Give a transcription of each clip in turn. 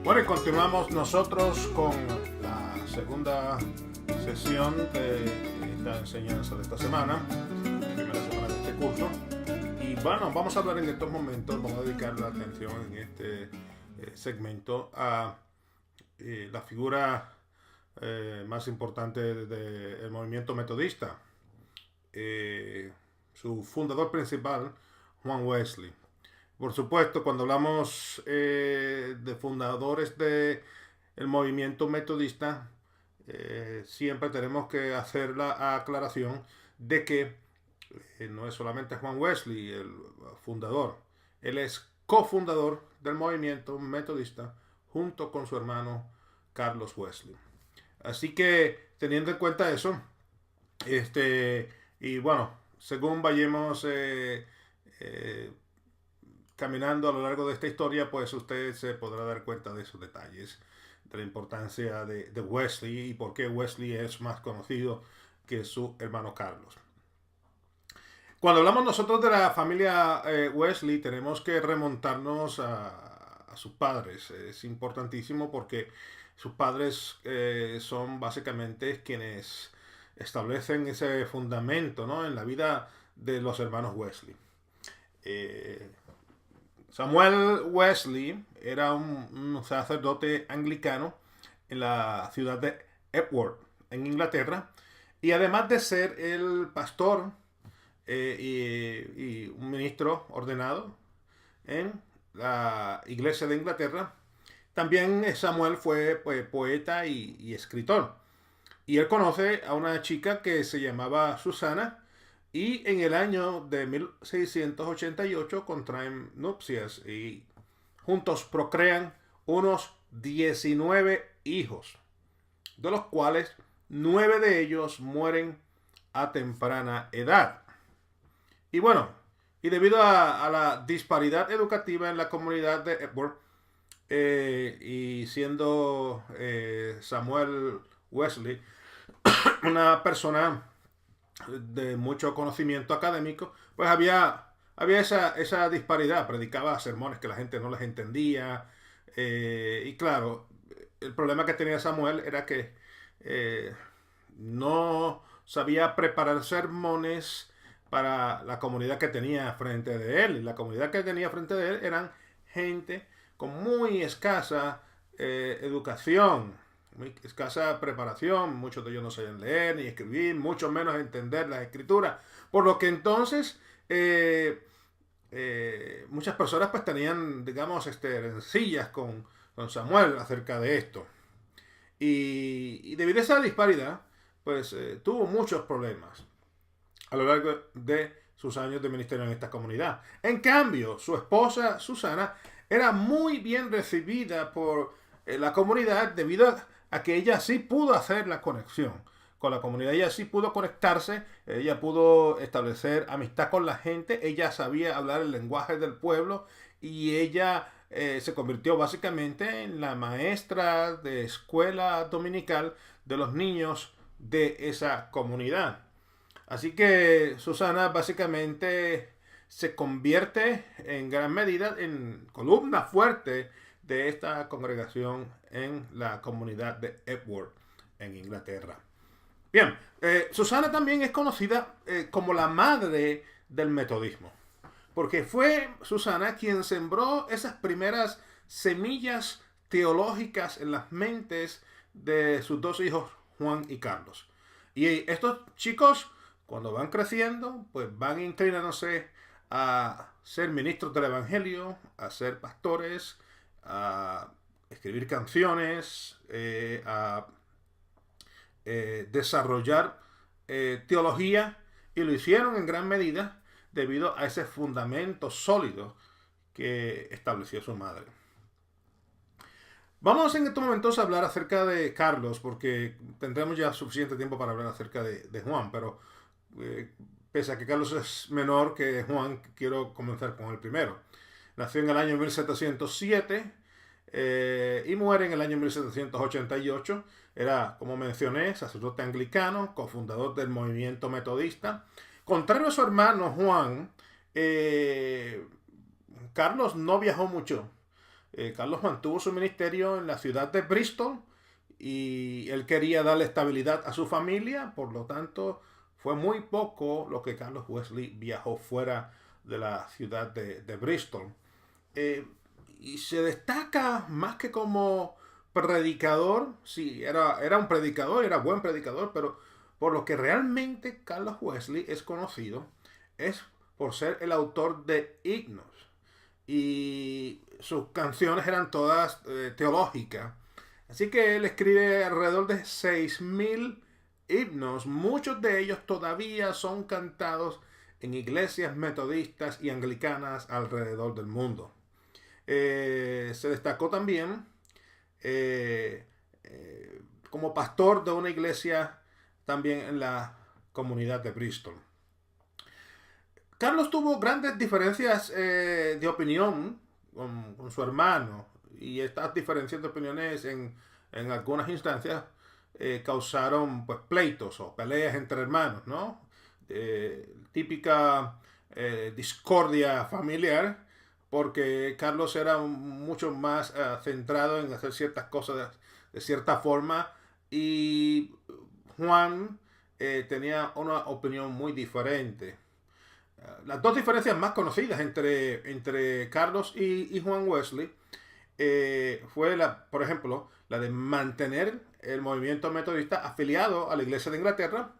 Bueno, y continuamos nosotros con la segunda sesión de esta enseñanza de esta semana, la primera semana de este curso. Y bueno, vamos a hablar en estos momentos, vamos a dedicar la atención en este segmento a la figura más importante del movimiento metodista. Su fundador principal, Juan Wesley. Por supuesto, cuando hablamos de fundadores del movimiento metodista, siempre tenemos que hacer la aclaración de que no es solamente Juan Wesley el fundador, él es cofundador del movimiento metodista junto con su hermano Carlos Wesley. Así que, teniendo en cuenta eso, y bueno, según vayamos caminando a lo largo de esta historia, pues usted se podrá dar cuenta de esos detalles, de la importancia de Wesley y por qué Wesley es más conocido que su hermano Carlos. Cuando hablamos nosotros de la familia Wesley, tenemos que remontarnos a sus padres. Es importantísimo porque sus padres son básicamente quienes establecen ese fundamento, ¿no?, en la vida de los hermanos Wesley. Samuel Wesley era un sacerdote anglicano en la ciudad de Epworth, en Inglaterra, y además de ser el pastor y un ministro ordenado en la iglesia de Inglaterra, también Samuel fue poeta y escritor. Y él conoce a una chica que se llamaba Susana, y en el año de 1688 contraen nupcias y juntos procrean unos 19 hijos, de los cuales 9 de ellos mueren a temprana edad. Y bueno, y debido a la disparidad educativa en la comunidad de Epworth, y siendo Samuel Wesley una persona de mucho conocimiento académico, pues había esa disparidad. Predicaba sermones que la gente no les entendía, y claro, el problema que tenía Samuel era que no sabía preparar sermones para la comunidad que tenía frente de él, y la comunidad que tenía frente de él eran gente con muy escasa educación, muy escasa preparación. Muchos de ellos no sabían leer ni escribir, mucho menos entender las escrituras, por lo que entonces muchas personas pues tenían, digamos, rencillas con Samuel acerca de esto, y debido a esa disparidad pues tuvo muchos problemas a lo largo de sus años de ministerio en esta comunidad. En cambio, su esposa Susana era muy bien recibida por la comunidad debido a que ella sí pudo hacer la conexión con la comunidad. Ella sí pudo conectarse, ella pudo establecer amistad con la gente, ella sabía hablar el lenguaje del pueblo, y ella se convirtió básicamente en la maestra de escuela dominical de los niños de esa comunidad. Así que Susana básicamente se convierte en gran medida en columna fuerte de esta congregación en la comunidad de Epworth, en Inglaterra. Bien, Susana también es conocida como la madre del metodismo, porque fue Susana quien sembró esas primeras semillas teológicas en las mentes de sus dos hijos, Juan y Carlos. Y estos chicos, cuando van creciendo, pues van inclinándose a ser ministros del evangelio, a ser pastores, a escribir canciones, a desarrollar teología, y lo hicieron en gran medida debido a ese fundamento sólido que estableció su madre. Vamos en estos momentos a hablar acerca de Carlos, porque tendremos ya suficiente tiempo para hablar acerca de Juan, pero pese a que Carlos es menor que Juan, quiero comenzar con el primero. Nació en el año 1707 y muere en el año 1788. Era, como mencioné, sacerdote anglicano, cofundador del movimiento metodista. Contrario a su hermano Juan, Carlos no viajó mucho Carlos mantuvo su ministerio en la ciudad de Bristol y él quería darle estabilidad a su familia, por lo tanto fue muy poco lo que Carlos Wesley viajó fuera de la ciudad de Bristol. Eh, y se destaca más que como predicador, sí, era un predicador, era buen predicador, pero por lo que realmente Carlos Wesley es conocido es por ser el autor de himnos. Y sus canciones eran todas teológicas. Así que él escribe alrededor de 6.000 himnos. Muchos de ellos todavía son cantados en iglesias metodistas y anglicanas alrededor del mundo. Se destacó también eh, como pastor de una iglesia también en la comunidad de Bristol. Carlos tuvo grandes diferencias de opinión con su hermano y estas diferencias de opiniones en algunas instancias causaron pues pleitos o peleas entre hermanos, ¿no? Típica discordia familiar porque Carlos era mucho más centrado en hacer ciertas cosas de cierta forma y Juan tenía una opinión muy diferente. Las dos diferencias más conocidas entre Carlos y Juan Wesley fue, por ejemplo, la de mantener el movimiento metodista afiliado a la Iglesia de Inglaterra,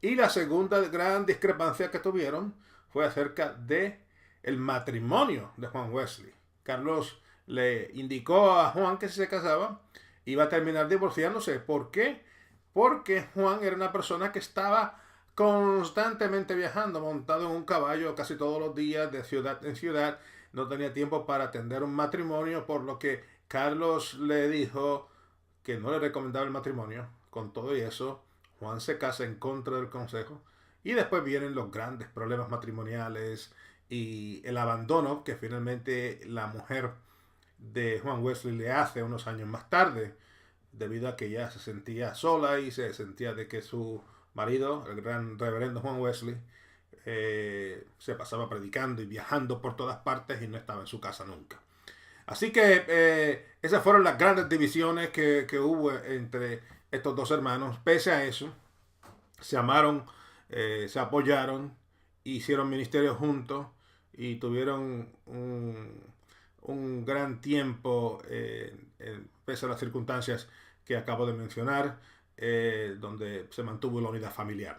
y la segunda gran discrepancia que tuvieron fue acerca de el matrimonio de Juan Wesley. Carlos le indicó a Juan que si se casaba iba a terminar divorciándose. ¿Por qué? Porque Juan era una persona que estaba constantemente viajando, montado en un caballo casi todos los días de ciudad en ciudad. No tenía tiempo para atender un matrimonio, por lo que Carlos le dijo que no le recomendaba el matrimonio. Con todo y eso, Juan se casa en contra del consejo y después vienen los grandes problemas matrimoniales y el abandono que finalmente la mujer de Juan Wesley le hace unos años más tarde, debido a que ella se sentía sola y se sentía de que su marido, el gran reverendo Juan Wesley, se pasaba predicando y viajando por todas partes y no estaba en su casa nunca. Así que esas fueron las grandes divisiones que hubo entre estos dos hermanos. Pese a eso, se amaron, se apoyaron, hicieron ministerio juntos y tuvieron un gran tiempo, pese a las circunstancias que acabo de mencionar, donde se mantuvo la unidad familiar.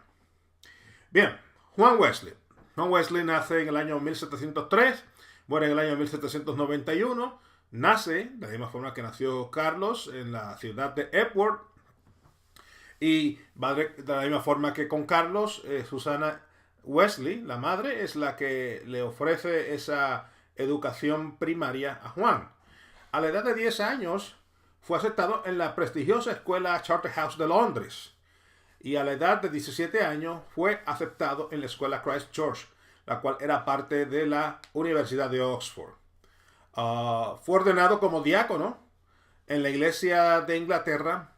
Bien, Juan Wesley. Juan Wesley nace en el año 1703, muere en el año 1791, nace de la misma forma que nació Carlos en la ciudad de Epworth, y de la misma forma que con Carlos, Susana Wesley, la madre, es la que le ofrece esa educación primaria a Juan. A la edad de 10 años fue aceptado en la prestigiosa escuela Charterhouse de Londres, y a la edad de 17 años fue aceptado en la escuela Christ Church, la cual era parte de la Universidad de Oxford. Fue ordenado como diácono en la iglesia de Inglaterra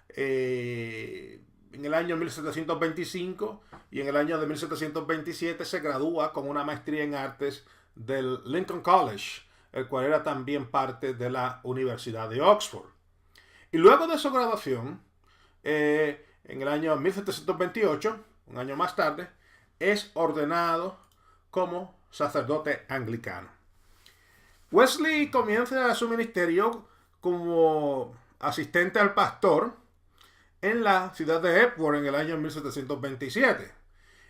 en el año 1725, y en el año de 1727 se gradúa con una maestría en artes del Lincoln College, el cual era también parte de la Universidad de Oxford. Y luego de su graduación, en el año 1728, un año más tarde, es ordenado como sacerdote anglicano. Wesley comienza su ministerio como asistente al pastor en la ciudad de Epworth en el año 1727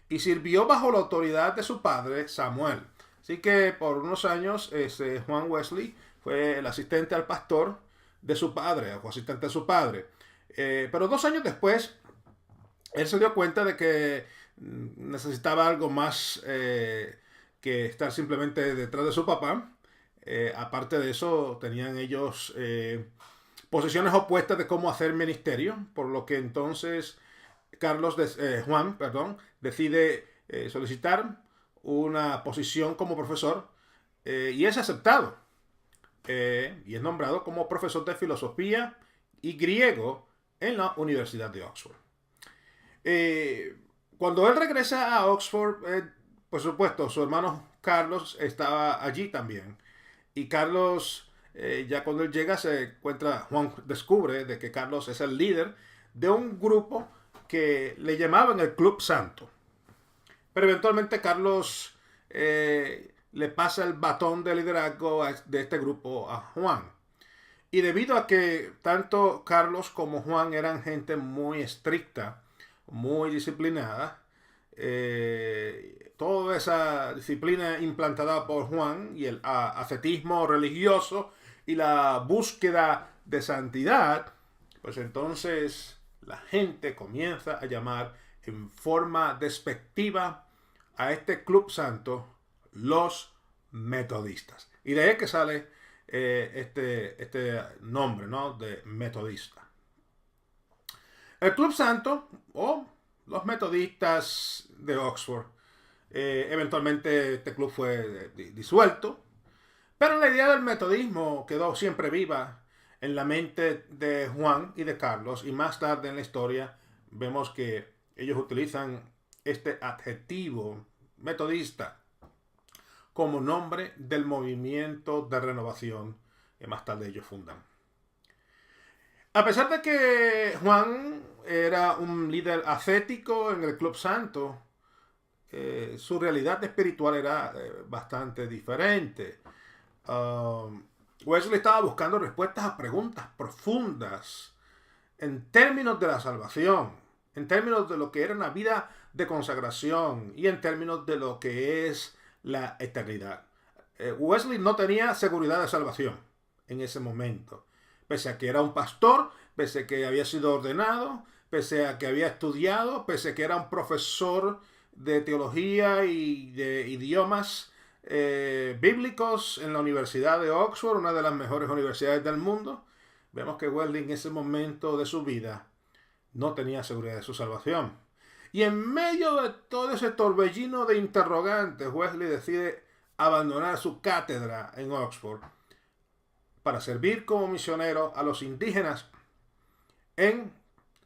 y sirvió bajo la autoridad de su padre Samuel. Así que por unos años Juan Wesley fue el asistente al pastor de su padre, o asistente de su padre. Pero 2 años después, él se dio cuenta de que necesitaba algo más que estar simplemente detrás de su papá. Aparte de eso, tenían ellos posiciones opuestas de cómo hacer ministerio, por lo que entonces Juan decide solicitar una posición como profesor, y es aceptado, y es nombrado como profesor de filosofía y griego en la Universidad de Oxford. Cuando él regresa a Oxford, por supuesto, su hermano Carlos estaba allí también. Y Carlos ya cuando él llega se encuentra, Juan descubre de que Carlos es el líder de un grupo que le llamaban el Club Santo. Pero eventualmente Carlos le pasa el batón de liderazgo de este grupo a Juan. Y debido a que tanto Carlos como Juan eran gente muy estricta, muy disciplinada, toda esa disciplina implantada por Juan y el ascetismo religioso y la búsqueda de santidad, pues entonces la gente comienza a llamar en forma despectiva a este club santo los metodistas. Y de ahí que sale este nombre, ¿no?, de metodista. El Club Santo o los metodistas de Oxford, eventualmente este club fue disuelto, pero la idea del metodismo quedó siempre viva en la mente de Juan y de Carlos, y más tarde en la historia vemos que ellos utilizan este adjetivo metodista como nombre del movimiento de renovación que más tarde ellos fundan. A pesar de que Juan era un líder ascético en el Club Santo, su realidad espiritual era bastante diferente. Wesley estaba buscando respuestas a preguntas profundas en términos de la salvación, en términos de lo que era una vida de consagración y en términos de lo que es la eternidad. Wesley no tenía seguridad de salvación en ese momento, pese a que era un pastor, pese a que había sido ordenado, pese a que había estudiado, pese a que era un profesor de teología y de idiomas bíblicos en la Universidad de Oxford, una de las mejores universidades del mundo. Vemos que Wesley en ese momento de su vida no tenía seguridad de su salvación. Y en medio de todo ese torbellino de interrogantes, Wesley decide abandonar su cátedra en Oxford para servir como misionero a los indígenas en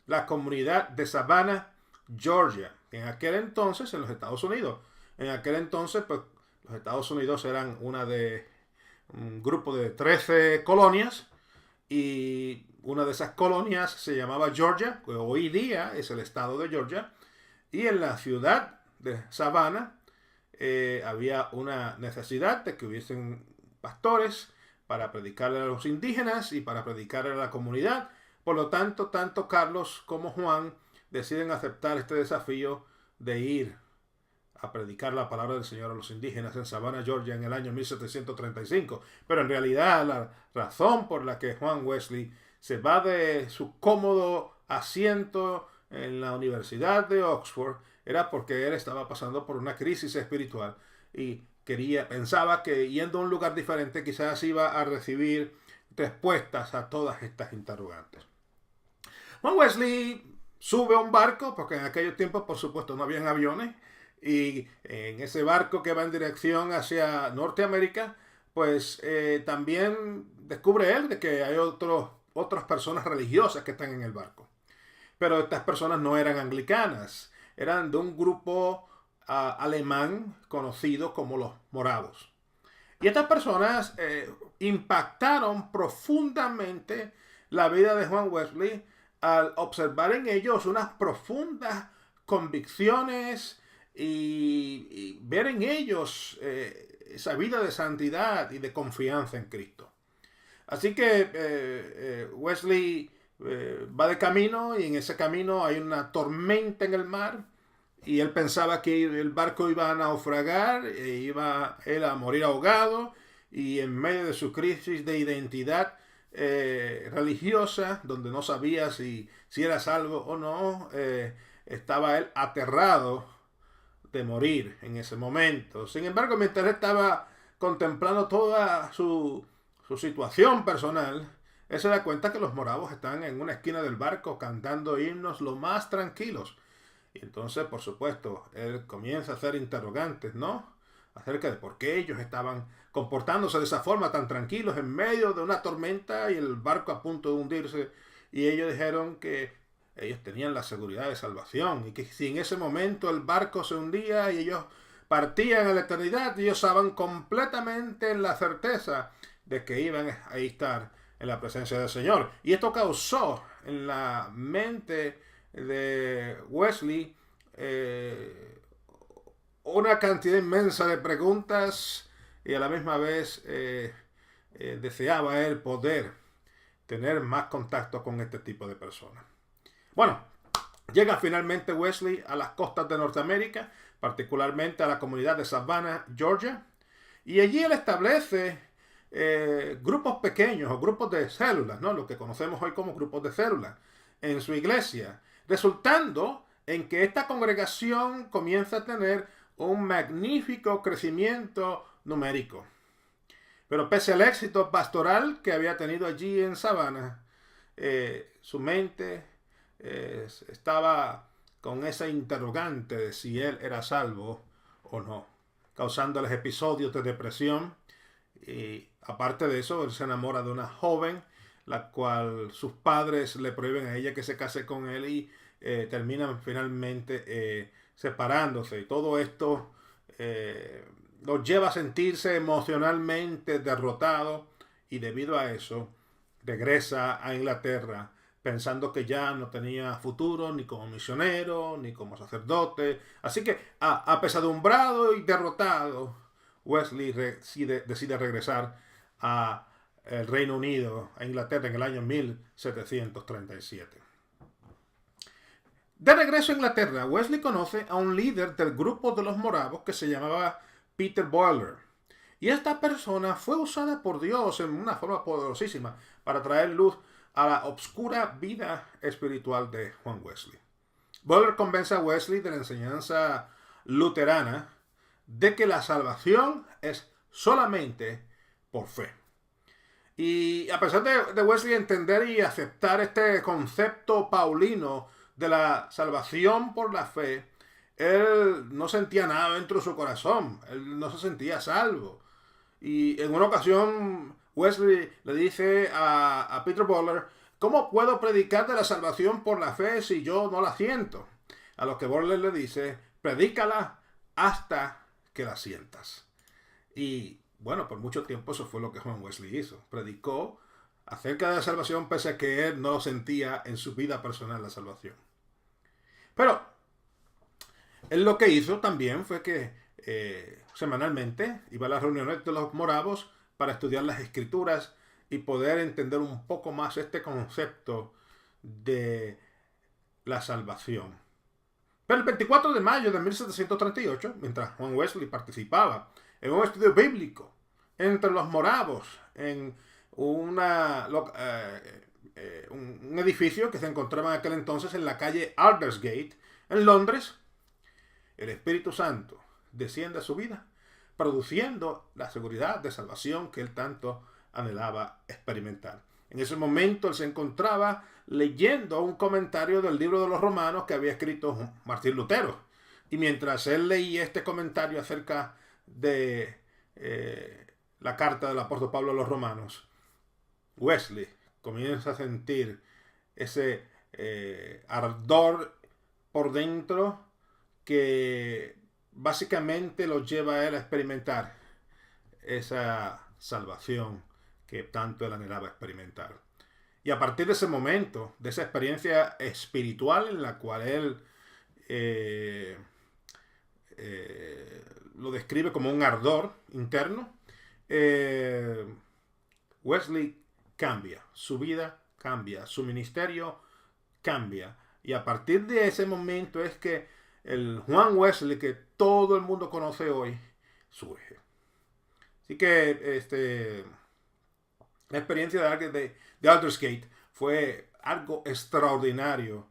la comunidad de Savannah, Georgia, en aquel entonces en los Estados Unidos. En aquel entonces, pues, los Estados Unidos eran un grupo de 13 colonias, y una de esas colonias se llamaba Georgia, que hoy día es el estado de Georgia, y en la ciudad de Savannah había una necesidad de que hubiesen pastores para predicarle a los indígenas y para predicarle a la comunidad. Por lo tanto, tanto Carlos como Juan deciden aceptar este desafío de ir a predicar la palabra del Señor a los indígenas en Savannah, Georgia, en el año 1735. Pero en realidad la razón por la que Juan Wesley se va de su cómodo asiento en la Universidad de Oxford era porque él estaba pasando por una crisis espiritual y pensaba que yendo a un lugar diferente quizás iba a recibir respuestas a todas estas interrogantes. Juan Wesley sube a un barco, porque en aquellos tiempos por supuesto no habían aviones, y en ese barco que va en dirección hacia Norteamérica, pues también descubre él de que hay otras personas religiosas que están en el barco. Pero estas personas no eran anglicanas, eran de un grupo alemán conocido como los moravos. Y estas personas impactaron profundamente la vida de Juan Wesley al observar en ellos unas profundas convicciones y ver en ellos esa vida de santidad y de confianza en Cristo. Así que Wesley va de camino, y en ese camino hay una tormenta en el mar, y él pensaba que el barco iba a naufragar e iba él a morir ahogado, y en medio de su crisis de identidad religiosa, donde no sabía si era salvo o no, estaba él aterrado de morir en ese momento. Sin embargo, mientras él estaba contemplando toda su situación personal, él se da cuenta que los moravos están en una esquina del barco cantando himnos lo más tranquilos. Y entonces, por supuesto, él comienza a hacer interrogantes, ¿no?, acerca de por qué ellos estaban comportándose de esa forma tan tranquilos en medio de una tormenta y el barco a punto de hundirse. Y ellos dijeron que ellos tenían la seguridad de salvación, y que si en ese momento el barco se hundía y ellos partían a la eternidad, ellos estaban completamente en la certeza de que iban a estar en la presencia del Señor. Y esto causó en la mente de Wesley una cantidad inmensa de preguntas, y a la misma vez deseaba él poder tener más contacto con este tipo de personas. Bueno, llega finalmente Wesley a las costas de Norteamérica, particularmente a la comunidad de Savannah, Georgia, y allí él establece grupos pequeños o grupos de células, ¿no? Lo que conocemos hoy como grupos de células, en su iglesia, resultando en que esta congregación comienza a tener un magnífico crecimiento numérico. Pero pese al éxito pastoral que había tenido allí en Savannah, su mente estaba con esa interrogante de si él era salvo o no, causándoles episodios de depresión. Y aparte de eso, él se enamora de una joven, la cual sus padres le prohíben a ella que se case con él, y terminan finalmente separándose. Y todo esto los lleva a sentirse emocionalmente derrotado, y debido a eso regresa a Inglaterra pensando que ya no tenía futuro ni como misionero ni como sacerdote. Así que apesadumbrado y derrotado, Wesley decide regresar a el Reino Unido, a Inglaterra, en el año 1737. De regreso a Inglaterra, Wesley conoce a un líder del grupo de los moravos que se llamaba Peter Boiler. Y esta persona fue usada por Dios en una forma poderosísima para traer luz a la oscura vida espiritual de Juan Wesley. Boiler convence a Wesley de la enseñanza luterana de que la salvación es solamente por fe. Y a pesar de Wesley entender y aceptar este concepto paulino de la salvación por la fe, él no sentía nada dentro de su corazón. Él no se sentía salvo. Y en una ocasión Wesley le dice a Peter Boiler: ¿cómo puedo predicar de la salvación por la fe si yo no la siento? A lo que Boiler le dice: predícala hasta que la sientas. Y bueno, por mucho tiempo eso fue lo que Juan Wesley hizo. Predicó acerca de la salvación pese a que él no sentía en su vida personal la salvación. Pero él lo que hizo también fue que semanalmente iba a las reuniones de los moravos para estudiar las escrituras y poder entender un poco más este concepto de la salvación. Pero el 24 de mayo de 1738, mientras Juan Wesley participaba en un estudio bíblico entre los moravos en un edificio que se encontraba en aquel entonces en la calle Aldersgate, en Londres, el Espíritu Santo desciende a su vida, produciendo la seguridad de salvación que él tanto anhelaba experimentar. En ese momento él se encontraba leyendo un comentario del libro de los Romanos que había escrito Martín Lutero. Y mientras él leía este comentario acerca de la carta del apóstol Pablo a los Romanos, Wesley comienza a sentir ese ardor por dentro que básicamente lo lleva a él a experimentar esa salvación que tanto él anhelaba experimentar. Y a partir de ese momento, de esa experiencia espiritual en la cual él lo describe como un ardor interno, Wesley cambia, su vida cambia, su ministerio cambia. Y a partir de ese momento es que el Juan Wesley que todo el mundo conoce hoy surge. Así que la experiencia de Aldersgate fue algo extraordinario.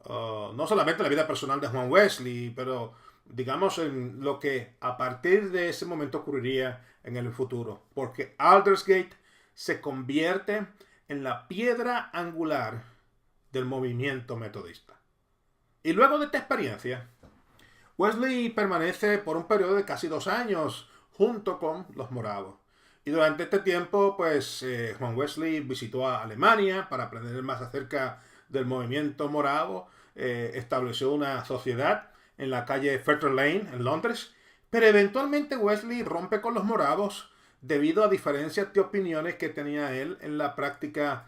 No solamente la vida personal de Juan Wesley, pero digamos en lo que a partir de ese momento ocurriría en el futuro. Porque Aldersgate se convierte en la piedra angular del movimiento metodista. Y luego de esta experiencia, Wesley permanece por un periodo de casi 2 años junto con los moravos. Y durante este tiempo, pues Juan Wesley visitó a Alemania para aprender más acerca del movimiento moravo. Estableció una sociedad en la calle Fetter Lane, en Londres. Pero eventualmente Wesley rompe con los moravos debido a diferencias de opiniones que tenía él en la práctica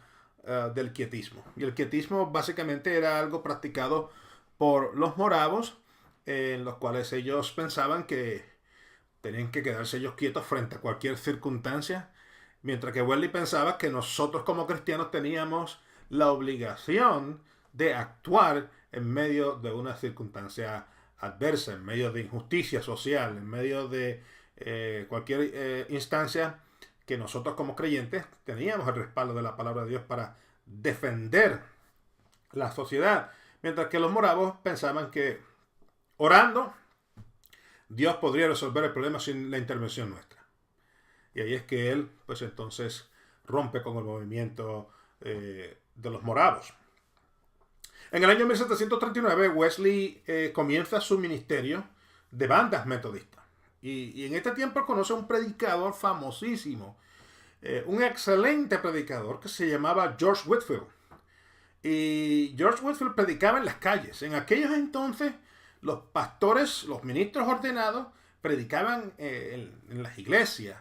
del quietismo. Y el quietismo básicamente era algo practicado por los moravos, en los cuales ellos pensaban que tenían que quedarse ellos quietos frente a cualquier circunstancia, mientras que Wesley pensaba que nosotros como cristianos teníamos la obligación de actuar en medio de una circunstancia adversa, en medio de injusticia social, en medio de cualquier instancia que nosotros como creyentes teníamos el respaldo de la palabra de Dios para defender la sociedad, mientras que los moravos pensaban que orando Dios podría resolver el problema sin la intervención nuestra. Y ahí es que él, pues entonces, rompe con el movimiento de los moravos. En el año 1739, Wesley comienza su ministerio de bandas metodistas. Y en este tiempo conoce a un predicador famosísimo, un excelente predicador que se llamaba George Whitefield. Y George Whitefield predicaba en las calles. En aquellos entonces, los pastores, los ministros ordenados, predicaban en las iglesias.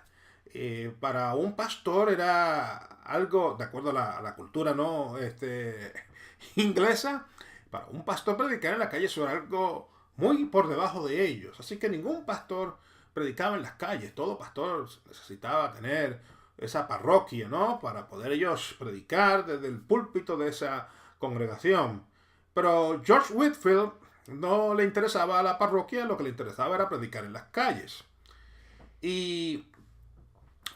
Para un pastor era algo, de acuerdo a la cultura no inglesa, para un pastor predicar en la calle eso era algo muy por debajo de ellos. Así que ningún pastor predicaba en las calles. Todo pastor necesitaba tener esa parroquia, ¿no? Para poder ellos predicar desde el púlpito de esa congregación. Pero George Whitefield no le interesaba a la parroquia, lo que le interesaba era predicar en las calles. Y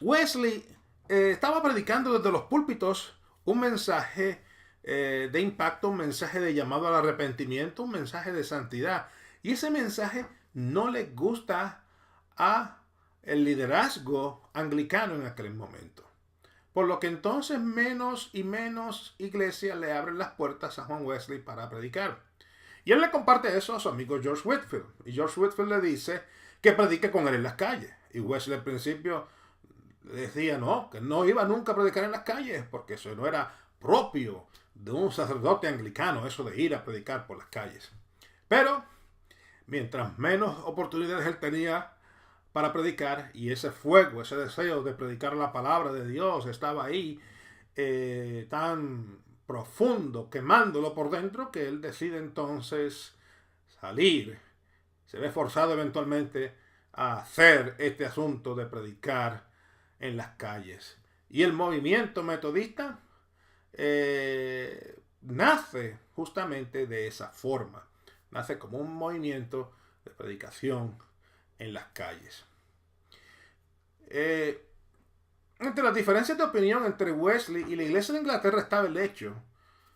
Wesley estaba predicando desde los púlpitos un mensaje de impacto, un mensaje de llamado al arrepentimiento, un mensaje de santidad. Y ese mensaje no le gusta a el liderazgo anglicano en aquel momento. Por lo que entonces menos y menos iglesias le abren las puertas a Juan Wesley para predicar. Y él le comparte eso a su amigo George Whitefield. Y George Whitefield le dice que predique con él en las calles. Y Wesley al principio le decía que no iba nunca a predicar en las calles, porque eso no era propio de un sacerdote anglicano, eso de ir a predicar por las calles. Pero mientras menos oportunidades él tenía para predicar, y ese fuego, ese deseo de predicar la palabra de Dios estaba ahí tan profundo, quemándolo por dentro, que él decide entonces salir. Se ve forzado eventualmente a hacer este asunto de predicar en las calles. Y el movimiento metodista nace justamente de esa forma. Nace como un movimiento de predicación en las calles. Entre las diferencias de opinión entre Wesley y la iglesia de Inglaterra estaba el hecho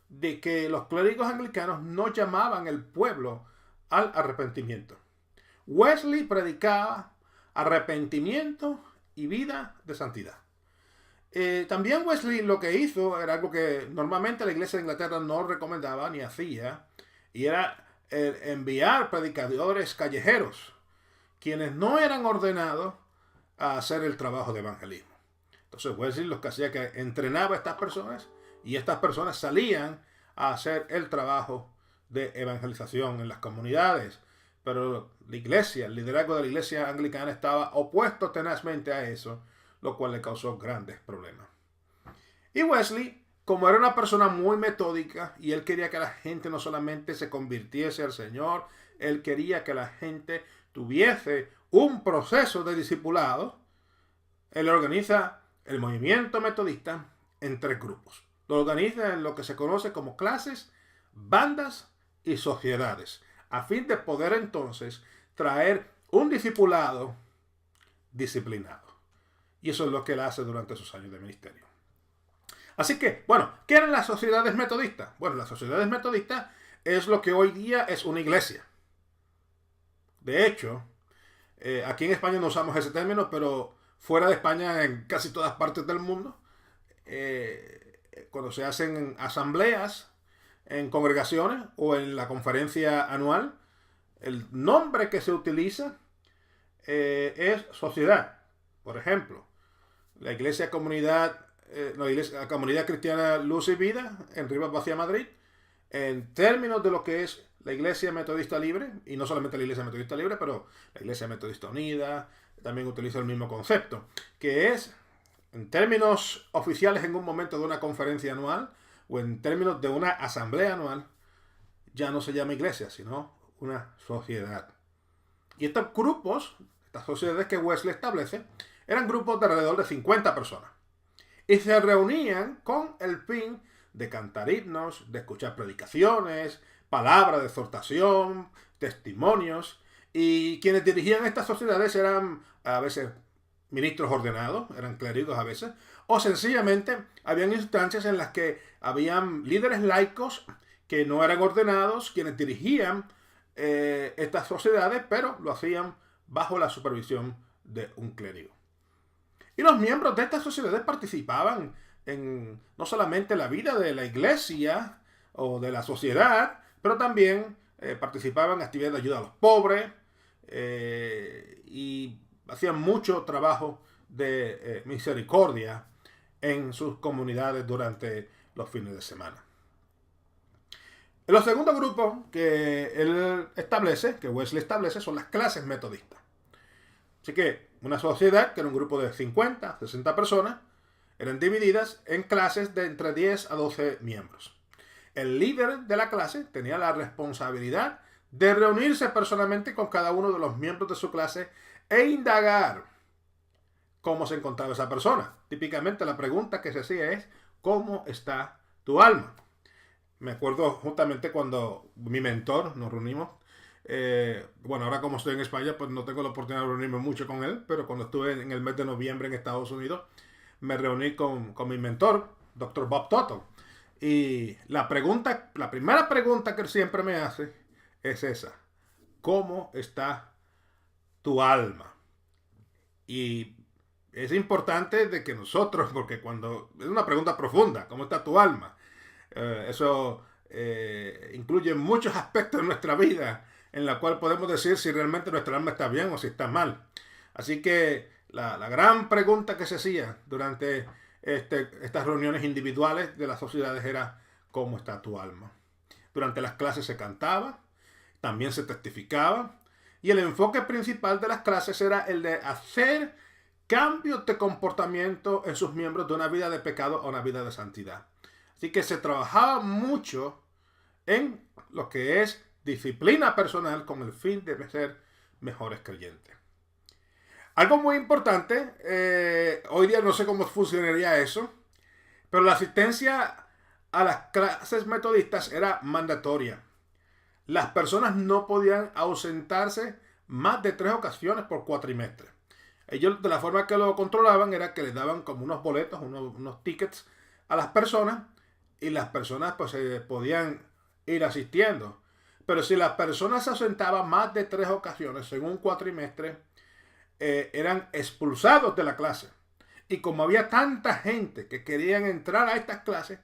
de que los clérigos anglicanos no llamaban al pueblo al arrepentimiento. Wesley predicaba arrepentimiento y vida de santidad. También Wesley lo que hizo era algo que normalmente la iglesia de Inglaterra no recomendaba ni hacía, y era enviar predicadores callejeros, quienes no eran ordenados a hacer el trabajo de evangelismo. Entonces Wesley lo que hacía es que entrenaba a estas personas, y estas personas salían a hacer el trabajo de evangelización en las comunidades. Pero la iglesia, el liderazgo de la iglesia anglicana estaba opuesto tenazmente a eso, lo cual le causó grandes problemas. Y Wesley, como era una persona muy metódica, y él quería que la gente no solamente se convirtiese al Señor, él quería que la gente tuviese un proceso de discipulado. Él organiza el movimiento metodista en 3 grupos. Lo organiza en lo que se conoce como clases, bandas y sociedades, a fin de poder entonces traer un discipulado disciplinado. Y eso es lo que él hace durante sus años de ministerio. Así que, ¿qué eran las sociedades metodistas? Bueno, las sociedades metodistas es lo que hoy día es una iglesia. De hecho, aquí en España no usamos ese término, pero fuera de España, en casi todas partes del mundo, cuando se hacen asambleas en congregaciones o en la conferencia anual, el nombre que se utiliza es sociedad. Por ejemplo, la Comunidad Cristiana Luz y Vida en Rivas Vacia, Madrid, en términos de lo que es la Iglesia Metodista Libre, y no solamente la Iglesia Metodista Libre, pero la Iglesia Metodista Unida también utiliza el mismo concepto, que es, en términos oficiales en un momento de una conferencia anual, o en términos de una asamblea anual, ya no se llama iglesia, sino una sociedad. Y estos grupos, estas sociedades que Wesley establece, eran grupos de alrededor de 50 personas. Y se reunían con el fin de cantar himnos, de escuchar predicaciones, palabras de exhortación, testimonios. Y quienes dirigían estas sociedades eran a veces ministros ordenados, eran clérigos a veces, o sencillamente habían instancias en las que habían líderes laicos que no eran ordenados, quienes dirigían estas sociedades, pero lo hacían bajo la supervisión de un clérigo. Y los miembros de estas sociedades participaban en no solamente la vida de la iglesia o de la sociedad, pero también participaban en actividades de ayuda a los pobres y hacían mucho trabajo de misericordia en sus comunidades durante los fines de semana. El segundo grupo que él establece, que Wesley establece, son las clases metodistas. Así que una sociedad, que era un grupo de 50, 60 personas, eran divididas en clases de entre 10 a 12 miembros. El líder de la clase tenía la responsabilidad de reunirse personalmente con cada uno de los miembros de su clase e indagar cómo se encontraba esa persona. Típicamente la pregunta que se hacía es: ¿cómo está tu alma? Me acuerdo justamente cuando mi mentor, nos reunimos, bueno, ahora como estoy en España, pues no tengo la oportunidad de reunirme mucho con él, pero cuando estuve en el mes de noviembre en Estados Unidos, me reuní con mi mentor, Dr. Bob Tuttle. Y la primera pregunta que él siempre me hace es esa: ¿cómo está tu alma? Y es importante de que nosotros, porque cuando es una pregunta profunda, ¿cómo está tu alma? Eso incluye muchos aspectos de nuestra vida en la cual podemos decir si realmente nuestra alma está bien o si está mal. Así que la gran pregunta que se hacía durante estas reuniones individuales de las sociedades era: ¿cómo está tu alma? Durante las clases se cantaba, también se testificaba, y el enfoque principal de las clases era el de hacer cambios de comportamiento en sus miembros de una vida de pecado a una vida de santidad. Así que se trabajaba mucho en lo que es disciplina personal con el fin de ser mejores creyentes. Algo muy importante, hoy día no sé cómo funcionaría eso, pero la asistencia a las clases metodistas era mandatoria. Las personas no podían ausentarse más de 3 ocasiones por cuatrimestre. Ellos, de la forma que lo controlaban, era que les daban como unos boletos, unos tickets a las personas, y las personas pues podían ir asistiendo. Pero si las personas se ausentaban más de 3 ocasiones en un cuatrimestre, eran expulsados de la clase. Y como había tanta gente que querían entrar a estas clases,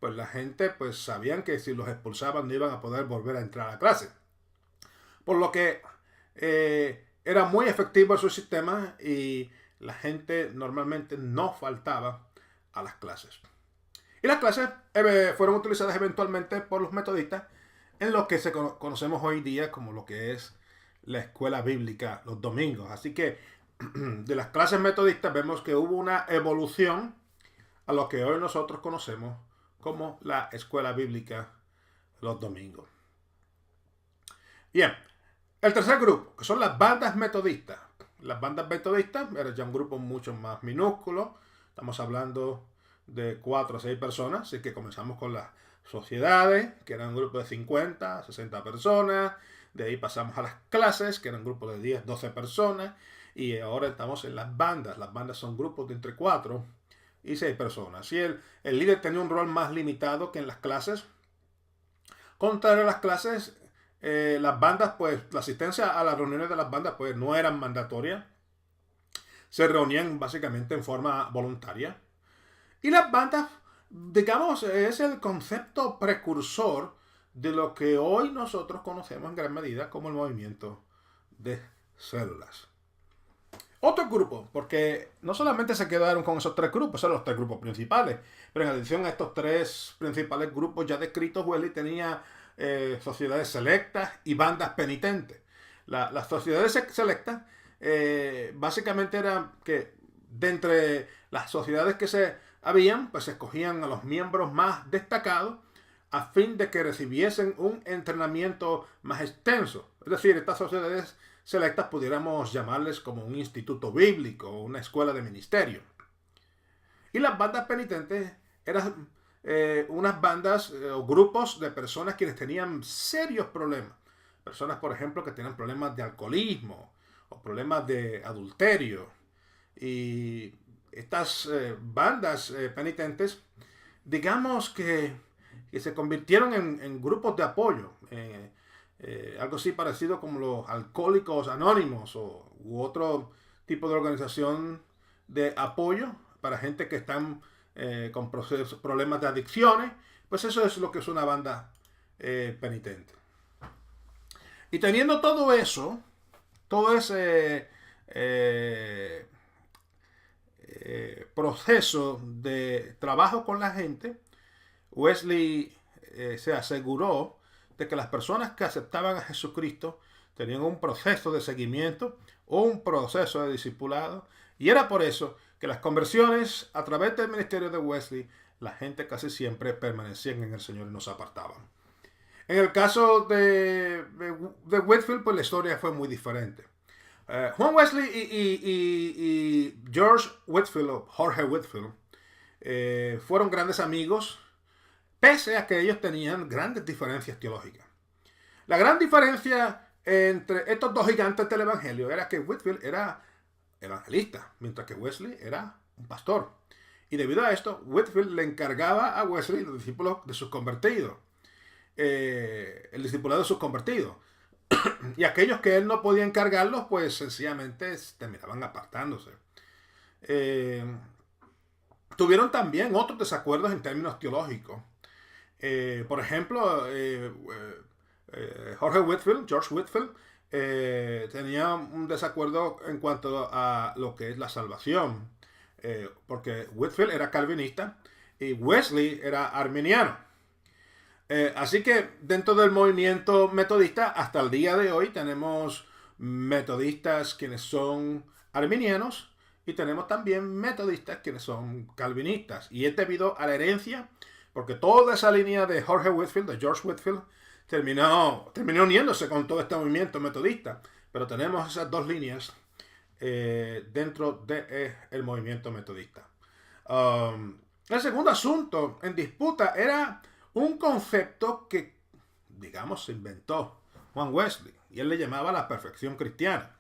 pues la gente pues sabían que si los expulsaban no iban a poder volver a entrar a la clase. Por lo que era muy efectivo su sistema y la gente normalmente no faltaba a las clases. Y las clases fueron utilizadas eventualmente por los metodistas en lo que conocemos hoy día como lo que es la escuela bíblica los domingos. Así que de las clases metodistas vemos que hubo una evolución a lo que hoy nosotros conocemos como la escuela bíblica los domingos. Bien, el tercer grupo, que son las bandas metodistas. Las bandas metodistas era ya un grupo mucho más minúsculo. Estamos hablando de 4 a 6 personas, así que comenzamos con las sociedades, que eran un grupo de 50, 60 personas. De ahí pasamos a las clases, que eran grupos de 10, 12 personas. Y ahora estamos en las bandas. Las bandas son grupos de entre 4 y 6 personas. Y el líder tenía un rol más limitado que en las clases. Contrario a las clases, las bandas, pues, la asistencia a las reuniones de las bandas, pues, no eran mandatorias. Se reunían básicamente en forma voluntaria. Y las bandas, digamos, es el concepto precursor de lo que hoy nosotros conocemos en gran medida como el movimiento de células. otro grupo, porque no solamente se quedaron con esos tres grupos, eran los tres grupos principales, pero en adición a estos tres principales grupos ya descritos, Wesley tenía sociedades selectas y bandas penitentes. Las sociedades selectas básicamente eran que de entre las sociedades que se habían, pues se escogían a los miembros más destacados a fin de que recibiesen un entrenamiento más extenso. Es decir, estas sociedades selectas pudiéramos llamarles como un instituto bíblico o una escuela de ministerio. Y las bandas penitentes eran unas bandas o grupos de personas quienes tenían serios problemas. Personas, por ejemplo, que tenían problemas de alcoholismo o problemas de adulterio. Y estas bandas penitentes, digamos que se convirtieron en grupos de apoyo. Algo así parecido como los alcohólicos anónimos u otro tipo de organización de apoyo para gente que están con problemas de adicciones. Pues eso es lo que es una banda penitente. Y teniendo todo eso, todo ese proceso de trabajo con la gente, Wesley se aseguró de que las personas que aceptaban a Jesucristo tenían un proceso de seguimiento o un proceso de discipulado, y era por eso que las conversiones a través del ministerio de Wesley, la gente casi siempre permanecían en el Señor y no se apartaban. En el caso de Whitefield, pues la historia fue muy diferente. Juan Wesley y George Whitefield, o Jorge Whitefield, fueron grandes amigos, pese a que ellos tenían grandes diferencias teológicas. La gran diferencia entre estos dos gigantes del evangelio era que Whitefield era evangelista, mientras que Wesley era un pastor. Y debido a esto, Whitefield le encargaba a Wesley los discípulos de sus convertidos, el discipulado de sus convertidos. Y aquellos que él no podía encargarlos, pues sencillamente terminaban apartándose. Tuvieron también otros desacuerdos en términos teológicos. Por ejemplo, George Whitefield, tenía un desacuerdo en cuanto a lo que es la salvación. Porque Whitefield era calvinista y Wesley era arminiano. Así que dentro del movimiento metodista, hasta el día de hoy, tenemos metodistas quienes son arminianos y tenemos también metodistas quienes son calvinistas. Y es debido a la herencia, porque toda esa línea de George Whitefield, terminó uniéndose con todo este movimiento metodista. Pero tenemos esas dos líneas dentro del movimiento metodista. El segundo asunto en disputa era un concepto que, digamos, se inventó Juan Wesley, y él le llamaba la perfección cristiana.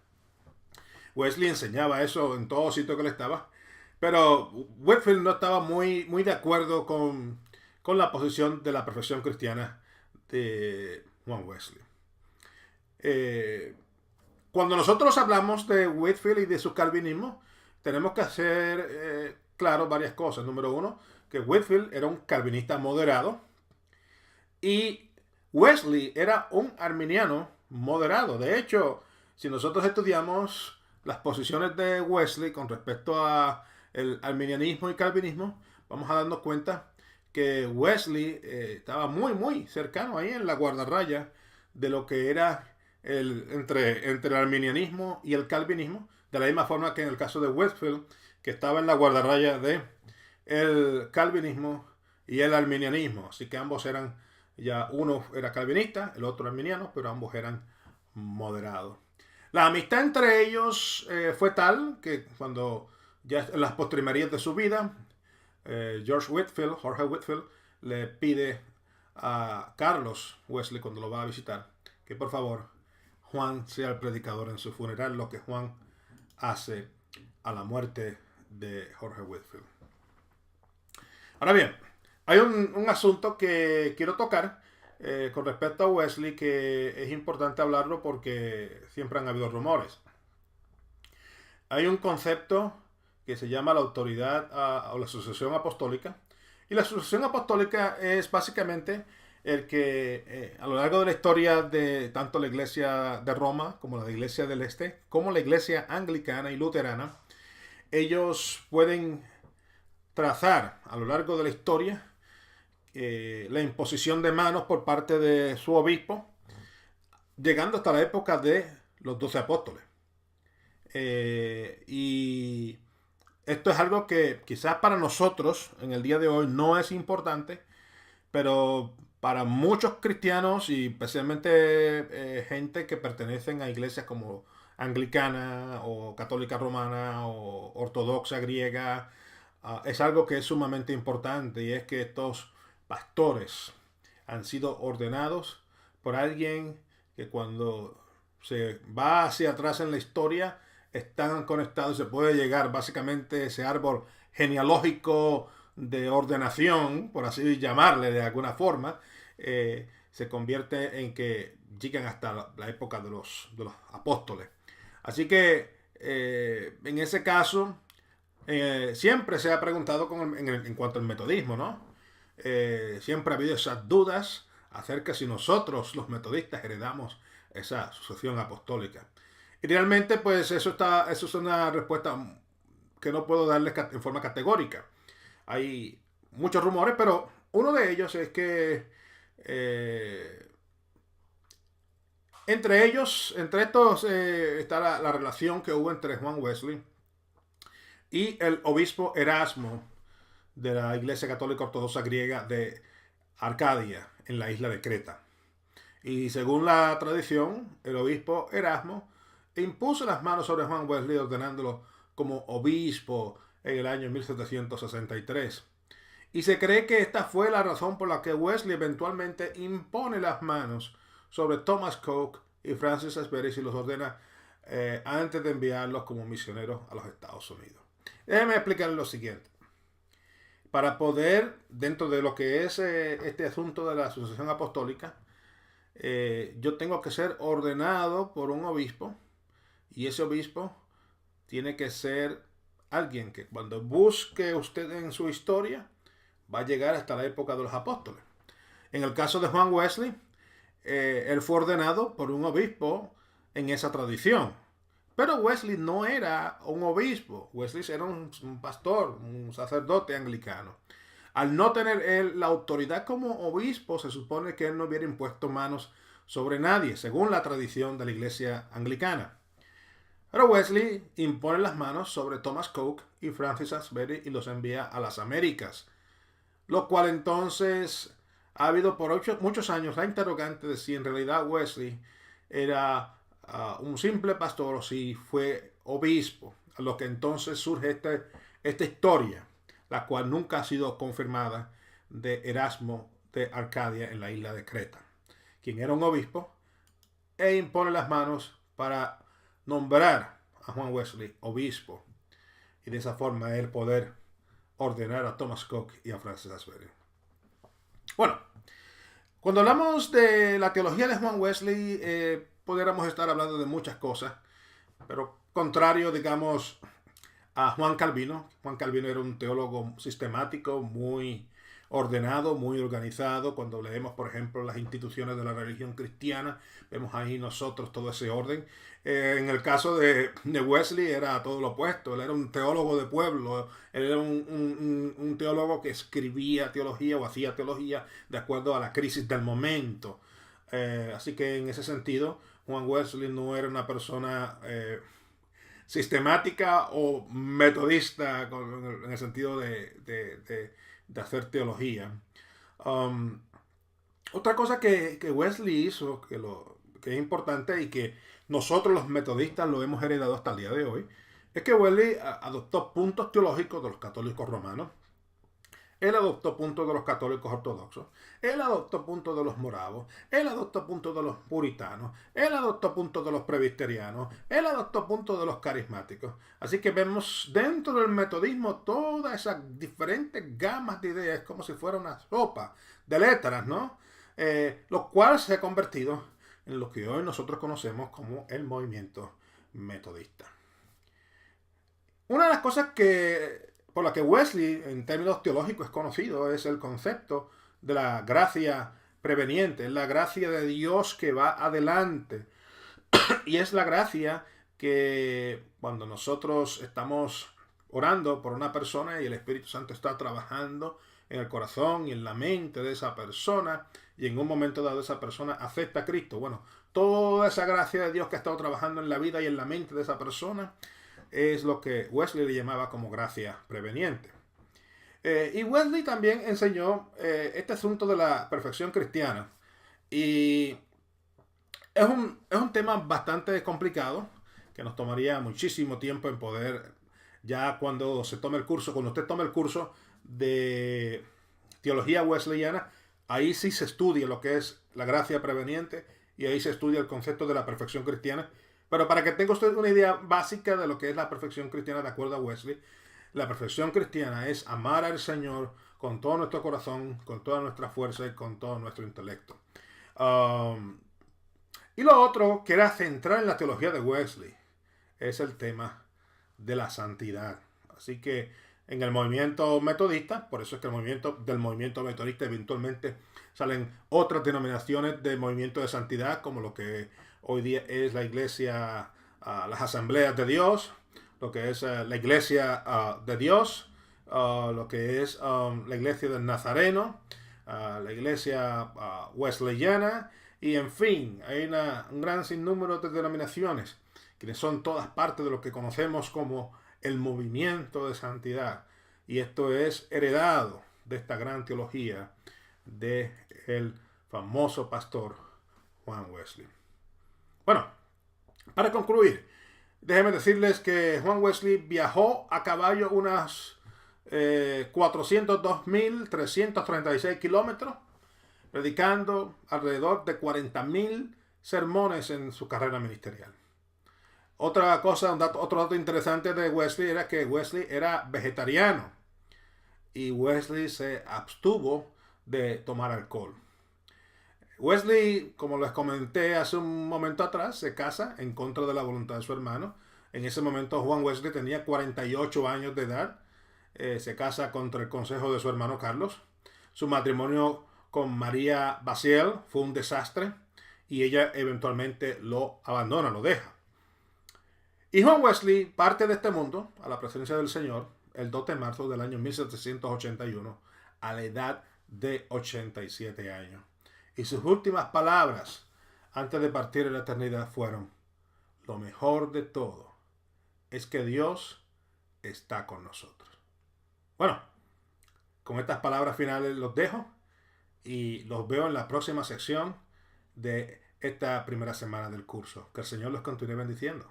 Wesley enseñaba eso en todo sitio que él estaba, pero Whitefield no estaba muy de acuerdo con la posición de la perfección cristiana de Juan Wesley. Cuando nosotros hablamos de Whitefield y de su calvinismo, tenemos que hacer claro varias cosas. Número uno, que Whitefield era un calvinista moderado y Wesley era un arminiano moderado. De hecho, si nosotros estudiamos las posiciones de Wesley con respecto a el arminianismo y calvinismo, vamos a darnos cuenta que Wesley estaba muy cercano ahí en la guardarraya de lo que era entre el arminianismo y el calvinismo, de la misma forma que en el caso de Whitefield, que estaba en la guardarraya de el calvinismo y el arminianismo. Así que ambos eran, ya uno era calvinista, el otro arminiano, pero ambos eran moderados. La amistad entre ellos fue tal que cuando ya en las postrimerías de su vida, Jorge Whitefield, le pide a Carlos Wesley, cuando lo va a visitar, que por favor Juan sea el predicador en su funeral, lo que Juan hace a la muerte de Jorge Whitefield. Ahora bien, hay un asunto que quiero tocar con respecto a Wesley, que es importante hablarlo porque siempre han habido rumores. Hay un concepto que se llama la autoridad o la sucesión apostólica. Y la sucesión apostólica es básicamente el que a lo largo de la historia de tanto la iglesia de Roma como la iglesia del Este, como la iglesia anglicana y luterana, ellos pueden trazar a lo largo de la historia la imposición de manos por parte de su obispo, llegando hasta la época de los 12 apóstoles. Y esto es algo que quizás para nosotros en el día de hoy no es importante, pero para muchos cristianos y especialmente gente que pertenecen a iglesias como anglicana o católica romana o ortodoxa griega, es algo que es sumamente importante, y es que estos pastores han sido ordenados por alguien que cuando se va hacia atrás en la historia están conectados. Se puede llegar básicamente a ese árbol genealógico de ordenación, por así llamarle de alguna forma, se convierte en que llegan hasta la época de los apóstoles. Así que en ese caso siempre se ha preguntado en cuanto al metodismo, ¿no? Siempre ha habido esas dudas acerca si nosotros los metodistas heredamos esa sucesión apostólica. Y realmente pues eso es una respuesta que no puedo darles en forma categórica. Hay muchos rumores, pero uno de ellos es que entre estos está la relación que hubo entre Juan Wesley y el obispo Erasmo de la Iglesia Católica Ortodoxa Griega de Arcadia, en la isla de Creta. Y según la tradición, el obispo Erasmo impuso las manos sobre Juan Wesley ordenándolo como obispo en el año 1763. Y se cree que esta fue la razón por la que Wesley eventualmente impone las manos sobre Thomas Coke y Francis Asbury y los ordena antes de enviarlos como misioneros a los Estados Unidos. Déjenme explicar lo siguiente. Para poder, dentro de lo que es este asunto de la sucesión apostólica, yo tengo que ser ordenado por un obispo, y ese obispo tiene que ser alguien que cuando busque usted en su historia va a llegar hasta la época de los apóstoles. En el caso de Juan Wesley, él fue ordenado por un obispo en esa tradición. Pero Wesley no era un obispo. Wesley era un pastor, un sacerdote anglicano. Al no tener él la autoridad como obispo, se supone que él no hubiera impuesto manos sobre nadie, según la tradición de la iglesia anglicana. Pero Wesley impone las manos sobre Thomas Coke y Francis Asbury y los envía a las Américas. Lo cual entonces ha habido por muchos años la interrogante de si en realidad Wesley era un simple pastor o si fue obispo. A lo que entonces surge esta historia, la cual nunca ha sido confirmada, de Erasmo de Arcadia en la isla de Creta, quien era un obispo e impone las manos para nombrar a Juan Wesley obispo, y de esa forma él poder ordenar a Thomas Coke y a Francis Asbury. Bueno, cuando hablamos de la teología de Juan Wesley, podríamos estar hablando de muchas cosas, pero contrario, digamos, a Juan Calvino. Juan Calvino era un teólogo sistemático, muy ordenado, muy organizado. Cuando leemos, por ejemplo, las instituciones de la religión cristiana, vemos ahí nosotros todo ese orden. En el caso de Wesley era todo lo opuesto. Él era un teólogo de pueblo. Él era un teólogo que escribía teología o hacía teología de acuerdo a la crisis del momento. Así que en ese sentido, Juan Wesley no era una persona sistemática o metodista en el sentido de hacer teología. Otra cosa que Wesley hizo, que es importante y que nosotros los metodistas lo hemos heredado hasta el día de hoy, es que Wesley adoptó puntos teológicos de los católicos romanos. Él adoptó puntos de los católicos ortodoxos. Él adoptó puntos de los moravos. Él adoptó puntos de los puritanos. Él adoptó puntos de los presbiterianos. Él adoptó puntos de los carismáticos. Así que vemos dentro del metodismo todas esas diferentes gamas de ideas, como si fuera una sopa de letras, ¿no? Lo cual se ha convertido en lo que hoy nosotros conocemos como el movimiento metodista. Una de las cosas por la que Wesley en términos teológicos es conocido es el concepto de la gracia preveniente, es la gracia de Dios que va adelante. Y es la gracia que cuando nosotros estamos orando por una persona y el Espíritu Santo está trabajando en el corazón y en la mente de esa persona, y en un momento dado esa persona acepta a Cristo. Bueno, toda esa gracia de Dios que ha estado trabajando en la vida y en la mente de esa persona es lo que Wesley le llamaba como gracia preveniente. Y Wesley también enseñó este asunto de la perfección cristiana. Y es un tema bastante complicado que nos tomaría muchísimo tiempo en poder, ya cuando se tome el curso, cuando usted tome el curso de teología wesleyana, ahí sí se estudia lo que es la gracia preveniente y ahí se estudia el concepto de la perfección cristiana. Pero para que tenga usted una idea básica de lo que es la perfección cristiana de acuerdo a Wesley, la perfección cristiana es amar al Señor con todo nuestro corazón, con toda nuestra fuerza y con todo nuestro intelecto. Y lo otro que era central en la teología de Wesley es el tema de la santidad. Así que en el movimiento metodista, por eso es que del movimiento metodista eventualmente salen otras denominaciones del movimiento de santidad, como lo que hoy día es la iglesia, las asambleas de Dios, lo que es la iglesia de Dios, lo que es la iglesia del Nazareno, la iglesia wesleyana, y en fin, hay un gran sinnúmero de denominaciones que son todas parte de lo que conocemos como el movimiento de santidad. Y esto es heredado de esta gran teología del famoso pastor Juan Wesley. Bueno, para concluir, déjenme decirles que Juan Wesley viajó a caballo unas 402.336 kilómetros, predicando alrededor de 40.000 sermones en su carrera ministerial. Otra cosa, otro dato interesante de Wesley era que Wesley era vegetariano y Wesley se abstuvo de tomar alcohol. Wesley, como les comenté hace un momento atrás, se casa en contra de la voluntad de su hermano. En ese momento Juan Wesley tenía 48 años de edad. Se casa contra el consejo de su hermano Carlos. Su matrimonio con María Baziel fue un desastre y ella eventualmente lo abandona, lo deja. Y Juan Wesley parte de este mundo a la presencia del Señor el 2 de marzo del año 1781 a la edad de 87 años. Y sus últimas palabras antes de partir en la eternidad fueron: lo mejor de todo es que Dios está con nosotros. Bueno, con estas palabras finales los dejo y los veo en la próxima sección de esta primera semana del curso. Que el Señor los continúe bendiciendo.